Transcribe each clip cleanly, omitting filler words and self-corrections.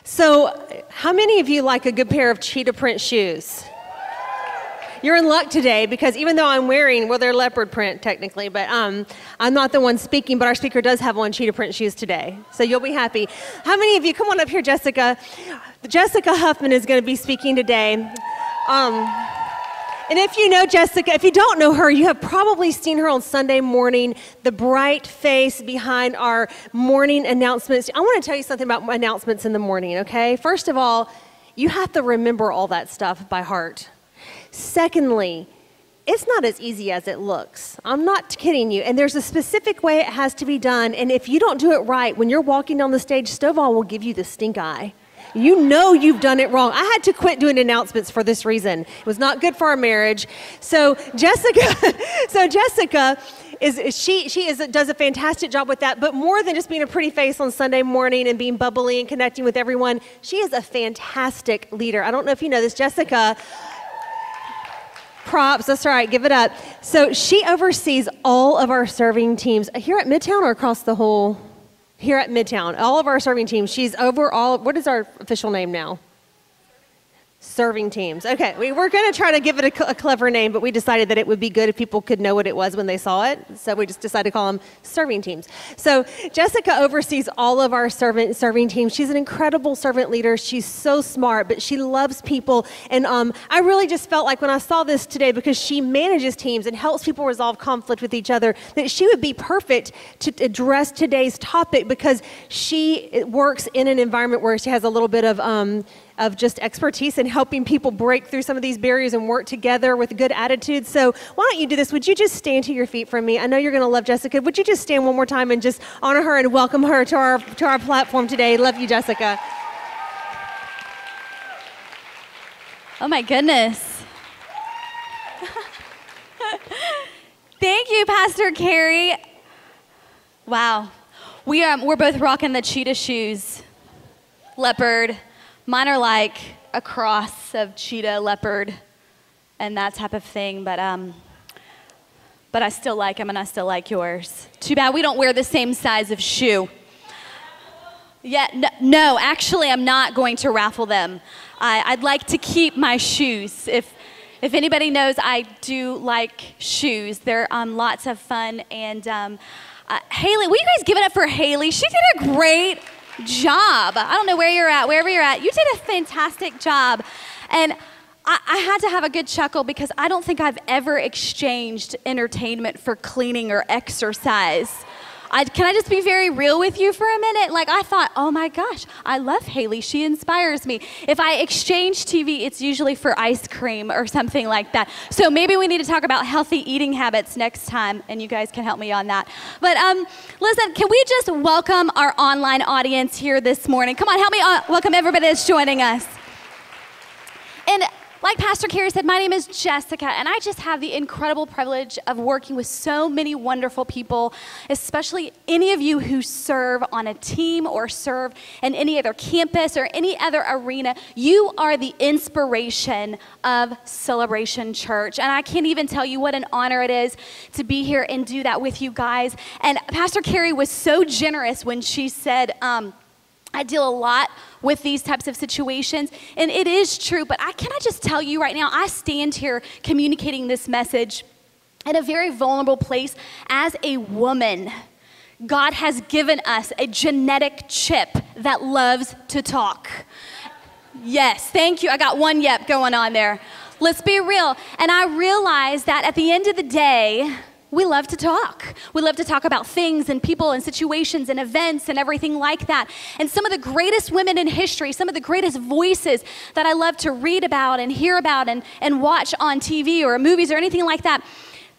So, how many of you like a good pair of cheetah print shoes? You're in luck today because even though I'm wearing, well, they're leopard print technically, but I'm not the one speaking, but our speaker does have on cheetah print shoes today. So you'll be happy. How many of you, come on up here, Jessica. Jessica Huffman is going to be speaking today. And if you know Jessica, if you don't know her, you have probably seen her on Sunday morning, the bright face behind our morning announcements. I want to tell you something about announcements in the morning, okay? First of all, you have to remember all that stuff by heart. Secondly, it's not as easy as it looks. I'm not kidding you. And there's a specific way it has to be done. And if you don't do it right, when you're walking down the stage, Stovall will give you the stink eye. You know you've done it wrong. I had to quit doing announcements for this reason. It was not good for our marriage. So Jessica does a fantastic job with that. But more than just being a pretty face on Sunday morning and being bubbly and connecting with everyone, she is a fantastic leader. I don't know if you know this, Jessica. Props, that's right, give it up. So she oversees all of our serving teams here at Midtown or across the whole? Here at Midtown, all of our serving teams. She's over all, what is our official name now? Serving teams. Okay, we were going to try to give it a clever name, but we decided that it would be good if people could know what it was when they saw it. So we just decided to call them serving teams. So Jessica oversees all of our serving teams. She's an incredible servant leader. She's so smart, but she loves people. And I really just felt like when I saw this today, because she manages teams and helps people resolve conflict with each other, that she would be perfect to address today's topic because she works in an environment where she has a little bit of just expertise in helping people break through some of these barriers and work together with good attitudes. So why don't you do this? Would you just stand to your feet for me? I know you're going to love Jessica. Would you just stand one more time and just honor her and welcome her to our platform today? Love you, Jessica. Oh my goodness. Thank you, Pastor Carrie. Wow. We're both rocking the cheetah shoes. Leopard. Mine are like a cross of cheetah, leopard, and that type of thing, but I still like them and I still like yours. Too bad we don't wear the same size of shoe. Yeah, no, actually I'm not going to raffle them. I'd like to keep my shoes. If anybody knows, I do like shoes. They're lots of fun, and Haley, will you guys give it up for Haley? She did a great job. I don't know where you're at, wherever you're at. You did a fantastic job. And I had to have a good chuckle because I don't think I've ever exchanged entertainment for cleaning or exercise. Can I just be very real with you for a minute? Like, I thought, oh my gosh, I love Haley. She inspires me. If I exchange TV, it's usually for ice cream or something like that. So maybe we need to talk about healthy eating habits next time, and you guys can help me on that. But listen, can we just welcome our online audience here this morning? Come on, help me welcome everybody that's joining us. And like Pastor Carrie said, my name is Jessica, and I just have the incredible privilege of working with so many wonderful people, especially any of you who serve on a team or serve in any other campus or any other arena. You are the inspiration of Celebration Church, and I can't even tell you what an honor it is to be here and do that with you guys. And Pastor Carrie was so generous when she said, I deal a lot with these types of situations, and it is true, but can I just tell you right now, I stand here communicating this message in a very vulnerable place as a woman. God has given us a genetic chip that loves to talk. Yes, thank you. I got one yep going on there. Let's be real. And I realize that at the end of the day, we love to talk. We love to talk about things and people and situations and events and everything like that. And some of the greatest women in history, some of the greatest voices that I love to read about and hear about and watch on TV or movies or anything like that,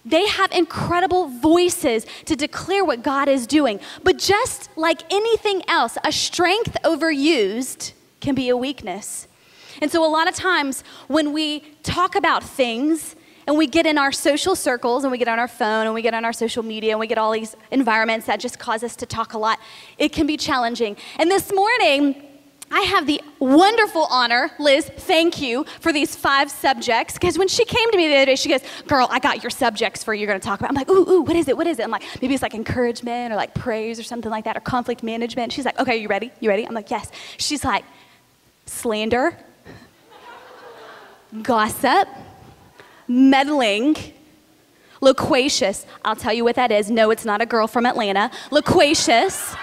they have incredible voices to declare what God is doing. But just like anything else, a strength overused can be a weakness. And so a lot of times when we talk about things, and we get in our social circles, and we get on our phone, and we get on our social media, and we get all these environments that just cause us to talk a lot, it can be challenging. And this morning, I have the wonderful honor, Liz, thank you for these 5 subjects, because when she came to me the other day, she goes, girl, I got your subjects for you're going to talk about. I'm like, ooh, what is it? I'm like, maybe it's like encouragement or like praise or something like that, or conflict management. She's like, okay, you ready? I'm like, yes. She's like, slander, gossip, meddling, loquacious. I'll tell you what that is. No, it's not a girl from Atlanta. Loquacious.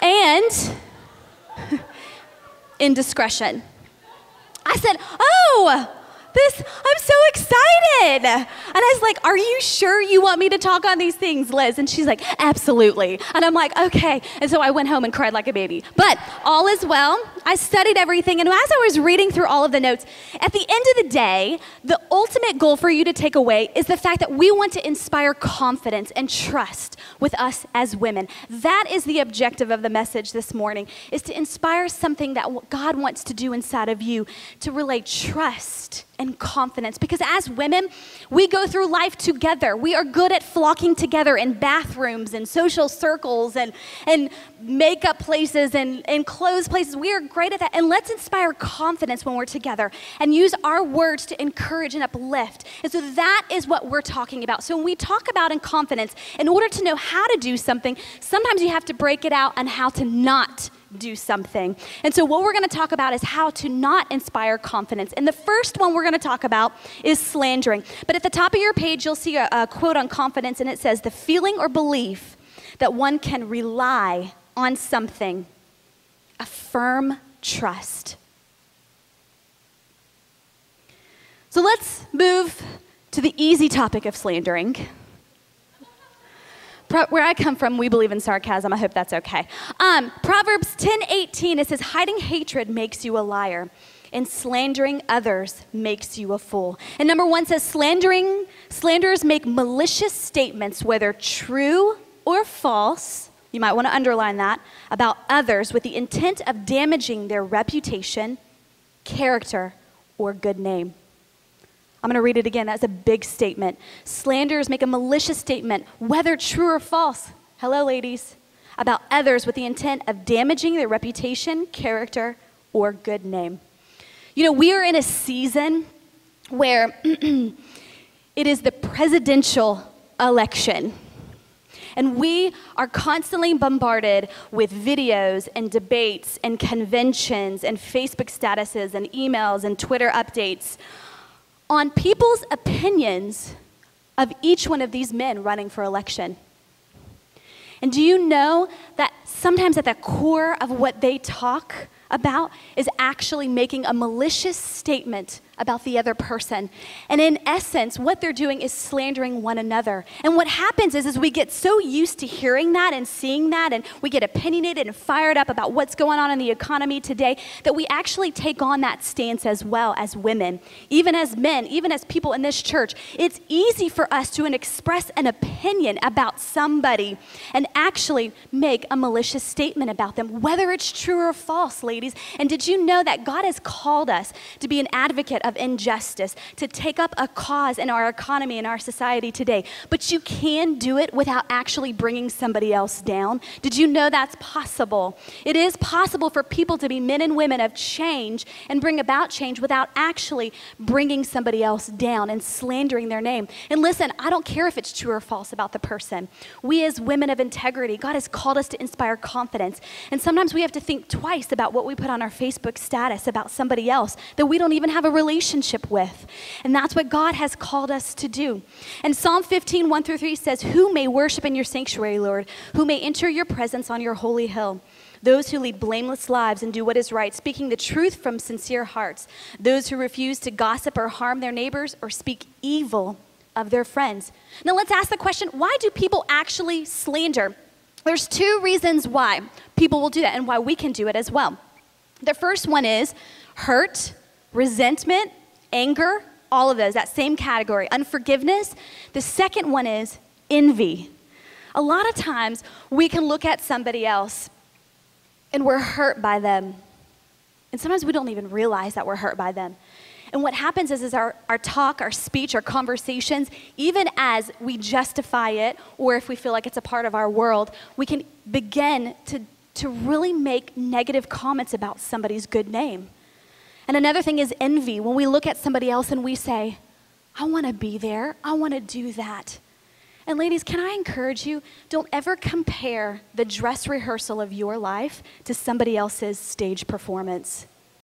And indiscretion. I said, oh, I'm so excited. And I was like, are you sure you want me to talk on these things, Liz? And she's like, absolutely. And I'm like, okay. And so I went home and cried like a baby. But all is well. I studied everything. And as I was reading through all of the notes, at the end of the day, the ultimate goal for you to take away is the fact that we want to inspire confidence and trust with us as women. That is the objective of the message this morning, is to inspire something that God wants to do inside of you, to relay trust and confidence. Because as women, we go through life together. We are good at flocking together in bathrooms and social circles and makeup places and clothes places. We are great at that. And let's inspire confidence when we're together and use our words to encourage and uplift. And so that is what we're talking about. So when we talk about in confidence, in order to know how to do something, sometimes you have to break it out on how to not do something. And so what we're going to talk about is how to not inspire confidence. And the first one we're going to talk about is slandering. But at the top of your page, you'll see a quote on confidence, and it says, the feeling or belief that one can rely on something, a firm trust. So let's move to the easy topic of slandering. Where I come from, we believe in sarcasm. I hope that's okay. Proverbs 10:18, it says, hiding hatred makes you a liar, and slandering others makes you a fool. And number 1 says, slanderers make malicious statements, whether true or false, you might want to underline that, about others with the intent of damaging their reputation, character, or good name. I'm going to read it again. That's a big statement. Slanderers make a malicious statement, whether true or false, hello ladies, about others with the intent of damaging their reputation, character, or good name. You know, we are in a season where it is the presidential election. And we are constantly bombarded with videos and debates and conventions and Facebook statuses and emails and Twitter updates on people's opinions of each one of these men running for election. And do you know that sometimes at the core of what they talk about is actually making a malicious statement about the other person? And in essence, what they're doing is slandering one another. And what happens is we get so used to hearing that and seeing that, and we get opinionated and fired up about what's going on in the economy today, that we actually take on that stance as well as women. Even as men, even as people in this church, it's easy for us to express an opinion about somebody and actually make a malicious statement about them, whether it's true or false, ladies. And did you know that God has called us to be an advocate of injustice, to take up a cause in our economy, in our society today? But you can do it without actually bringing somebody else down. Did you know that's possible? It is possible for people to be men and women of change and bring about change without actually bringing somebody else down and slandering their name. And listen, I don't care if it's true or false about the person. We as women of integrity, God has called us to inspire confidence. And sometimes we have to think twice about what we put on our Facebook status about somebody else that we don't even have a relationship with. And that's what God has called us to do. And Psalm 15:1-3 says, who may worship in your sanctuary, Lord? Who may enter your presence on your holy hill? Those who lead blameless lives and do what is right, speaking the truth from sincere hearts. Those who refuse to gossip or harm their neighbors or speak evil of their friends. Now let's ask the question, why do people actually slander? There's 2 reasons why people will do that and why we can do it as well. The first one is hurt, resentment, anger, all of those, that same category. Unforgiveness. The second one is envy. A lot of times we can look at somebody else and we're hurt by them. And sometimes we don't even realize that we're hurt by them. And what happens is our talk, our speech, our conversations, even as we justify it, or if we feel like it's a part of our world, we can begin to really make negative comments about somebody's good name. And another thing is envy. When we look at somebody else and we say, I want to be there, I want to do that. And ladies, can I encourage you, don't ever compare the dress rehearsal of your life to somebody else's stage performance.